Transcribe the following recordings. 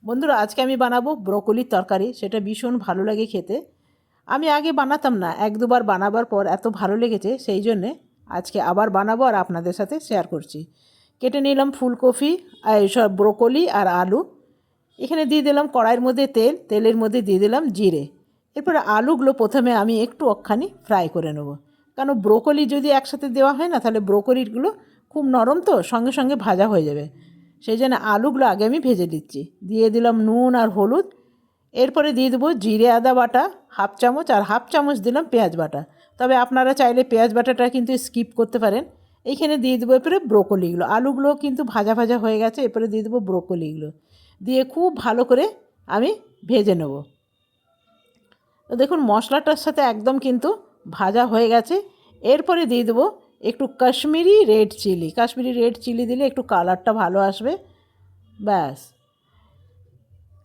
বন্ধুরা, আজকে আমি বানাবো ব্রোকলির তরকারি। সেটা ভীষণ ভালো লাগে খেতে। আমি আগে বানাতাম না, এক দুবার বানাবার পর এত ভালো লেগেছে, সেই জন্যে আজকে আবার বানাবো আর আপনাদের সাথে শেয়ার করছি। কেটে নিলাম ফুলকপি, সব ব্রোকলি আর আলু। এখানে দিয়ে দিলাম কড়াইয়ের মধ্যে তেল, তেলের মধ্যে দিয়ে দিলাম জিরে। এরপরে আলুগুলো প্রথমে আমি একটু অকখানি ফ্রাই করে নেব, কারণ ব্রোকলি যদি একসাথে দেওয়া হয় না, তাহলে ব্রোকলিগুলো খুব নরম, তো সঙ্গে সঙ্গে ভাজা হয়ে যাবে। সেই জন্য আলুগুলো আগে আমি ভেজে দিচ্ছি। দিয়ে দিলাম নুন আর হলুদ। এরপরে দিয়ে দেবো জিরে আদা বাটা হাফ চামচ, আর হাফ চামচ দিলাম পেঁয়াজ বাটা। তবে আপনারা চাইলে পেঁয়াজ বাটাটা কিন্তু স্কিপ করতে পারেন। এইখানে দিয়ে দেবো এরপরে ব্রোকলিগুলো। আলুগুলো কিন্তু ভাজা ভাজা হয়ে গেছে, এরপরে দিয়ে দেবো ব্রোকলিগুলো। দিয়ে খুব ভালো করে আমি ভেজে নেব। তো দেখুন মশলাটার সাথে একদম কিন্তু ভাজা হয়ে গেছে। এরপরে দিয়ে দেবো একটু Kashmiri red chilli. Kashmiri red chilli দিলে একটু কালারটা ভালো আসবে। ব্যাস,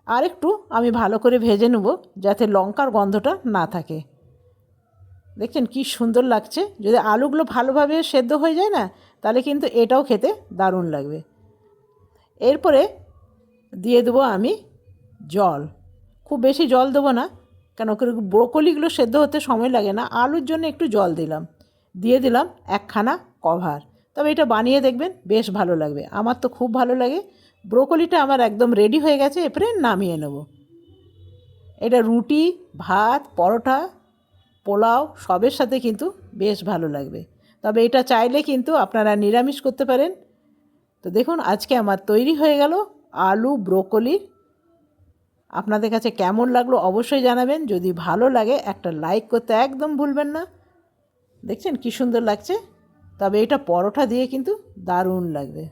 আর একটু আমি ভালো করে ভেজে নেব, যাতে লঙ্কার গন্ধটা না থাকে। দেখছেন কি সুন্দর লাগছে। যদি আলুগুলো ভালোভাবে সেদ্ধ হয়ে যায় না, তাহলে কিন্তু এটাও খেতে দারুণ লাগবে। এরপরে দিয়ে দেবো আমি জল। খুব বেশি জল দেবো না, কেন ব্রোকলিগুলো সেদ্ধ হতে সময় লাগে না। আলুর জন্য একটু জল দিলাম। দিয়ে দিলাম একখানা কভার। তবে এটা বানিয়ে দেখবেন, বেশ ভালো লাগবে। আমার তো খুব ভালো লাগে। ব্রোকলিটা আমার একদম রেডি হয়ে গেছে, এরপরে নামিয়ে নেব। এটা রুটি, ভাত, পরোটা, পোলাও সবের সাথে কিন্তু বেশ ভালো লাগবে। তবে এটা চাইলে কিন্তু আপনারা নিরামিষ করতে পারেন। তো দেখুন আজকে আমার তৈরি হয়ে গেল আলু ব্রোকলি। আপনাদের কাছে কেমন লাগলো অবশ্যই জানাবেন। যদি ভালো লাগে একটা লাইক করতে একদম ভুলবেন না। দেখছেন কি সুন্দর লাগছে। তবে এটা পরোটা দিয়ে কিন্তু দারুণ লাগবে।